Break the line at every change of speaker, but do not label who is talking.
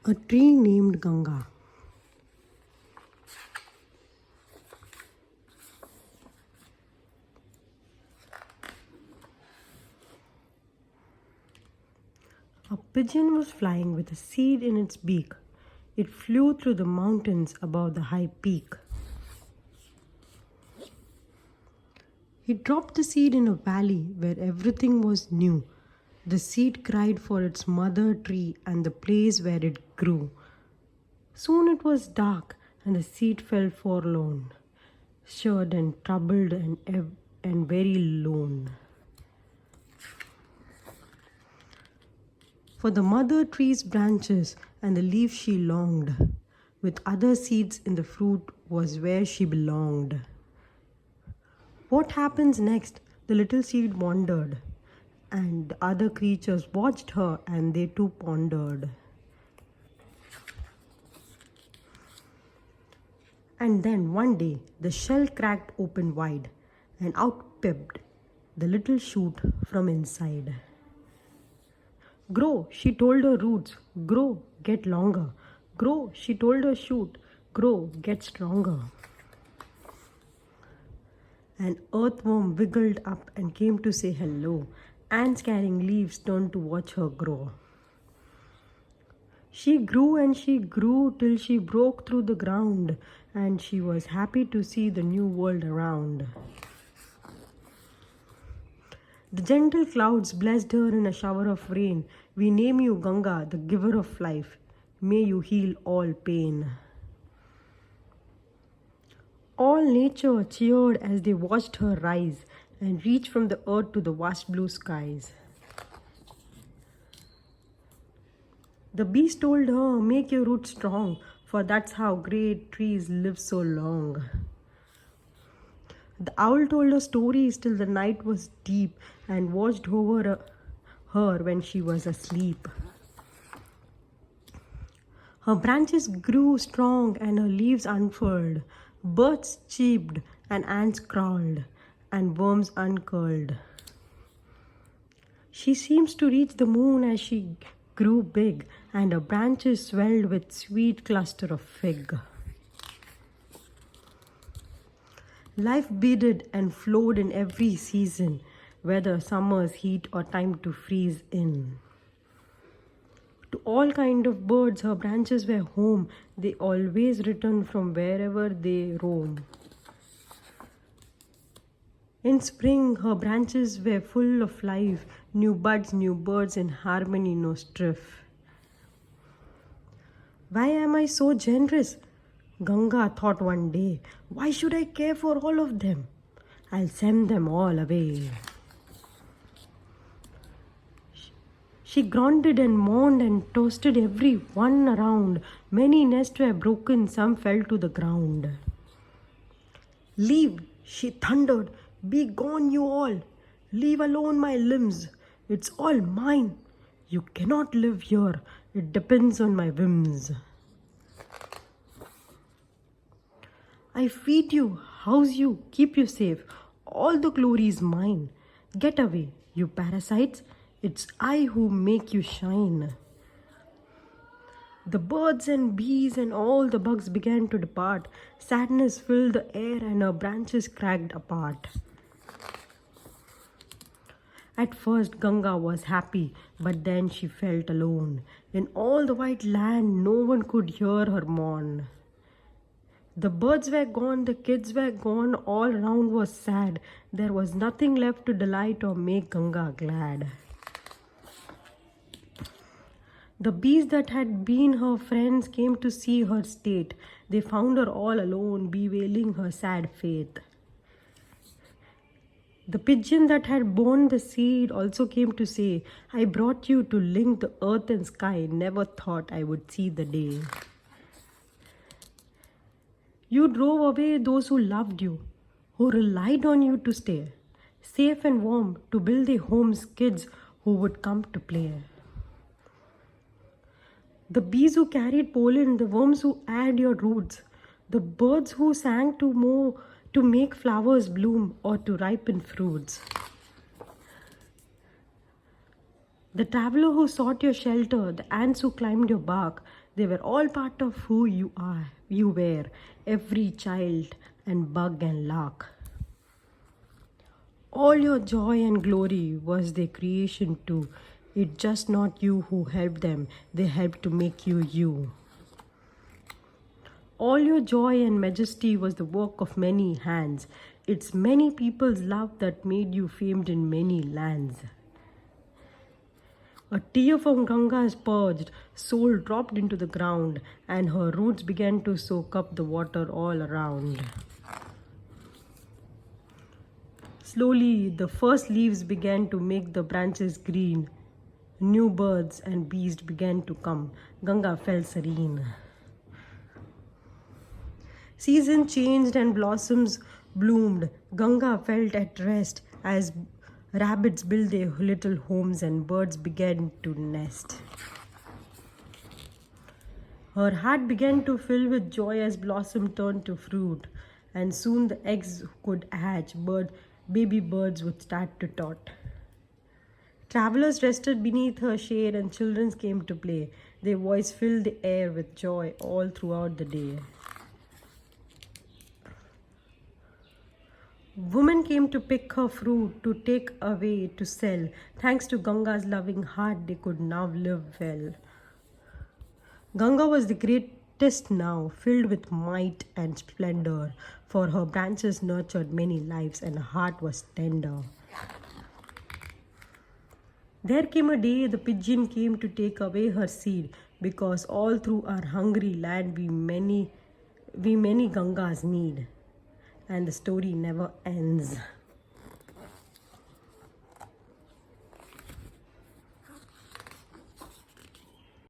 A tree named Ganga. A pigeon was flying with a seed in its beak. It flew through the mountains above the high peak. He dropped the seed in a valley where everything was new. The seed cried for its mother tree and the place where it grew. Soon it was dark and the seed felt forlorn, shirred and troubled and very lone. For the mother tree's branches and the leaves she longed, with other seeds in the fruit was where she belonged. What happens next? The little seed wondered, and the other creatures watched her and they too pondered. And then one day the shell cracked open wide and out peeped the little shoot from inside. Grow, she told her roots, grow, get longer. Grow, she told her shoot, grow, get stronger. An earthworm wiggled up and came to say hello. Ants carrying leaves turned to watch her grow. She grew and she grew till she broke through the ground, and she was happy to see the new world around. The gentle clouds blessed her in a shower of rain. We name you Ganga, the giver of life. May you heal all pain. All nature cheered as they watched her rise and reach from the earth to the vast blue skies. The bees told her, make your roots strong, for that's how great trees live so long. The owl told her stories till the night was deep and watched over her when she was asleep. Her branches grew strong and her leaves unfurled. Birds chirped and ants crawled and worms uncurled. She seems to reach the moon as she grew big, and her branches swelled with sweet cluster of fig. Life beaded and flowed in every season, whether summer's heat or time to freeze in. To all kind of birds, her branches were home. They always return from wherever they roam. In spring, her branches were full of life. New buds, new birds, in harmony, no strife. Why am I so generous? Ganga thought one day. Why should I care for all of them? I'll send them all away. She grunted and mourned and toasted every one around. Many nests were broken, some fell to the ground. Leave, she thundered. Be gone, you all. Leave alone my limbs. It's all mine. You cannot live here. It depends on my whims. I feed you, house you, keep you safe. All the glory is mine. Get away, you parasites. It's I who make you shine. The birds and bees and all the bugs began to depart. Sadness filled the air and her branches cracked apart. At first Ganga was happy, but then she felt alone. In all the white land, no one could hear her mourn. The birds were gone, the kids were gone, all around was sad. There was nothing left to delight or make Ganga glad. The bees that had been her friends came to see her state. They found her all alone, bewailing her sad fate. The pigeon that had borne the seed also came to say, I brought you to link the earth and sky, never thought I would see the day. You drove away those who loved you, who relied on you to stay, safe and warm to build their homes, kids who would come to play. The bees who carried pollen, the worms who add your roots, the birds who sang to make flowers bloom or to ripen fruits. The traveler who sought your shelter, the ants who climbed your bark, they were all part of who you are. You were, every child and bug and lark. All your joy and glory was their creation too. It's just not you who helped them, they helped to make you you. All your joy and majesty was the work of many hands. It's many people's love that made you famed in many lands. A tear from Ganga's purged soul dropped into the ground, and her roots began to soak up the water all around. Slowly, the first leaves began to make the branches green. New birds and beasts began to come. Ganga felt serene. Season changed and blossoms bloomed. Ganga felt at rest as rabbits built their little homes and birds began to nest. Her heart began to fill with joy as blossom turned to fruit, and soon the eggs could hatch. Baby birds would start to tot. Travelers rested beneath her shade and children came to play. Their voice filled the air with joy all throughout the day. Women came to pick her fruit, to take away, to sell. Thanks to Ganga's loving heart, they could now live well. Ganga was the greatest now, filled with might and splendor, for her branches nurtured many lives and her heart was tender. There came a day the pigeon came to take away her seed, because all through our hungry land we many Gangas need. And the story never ends.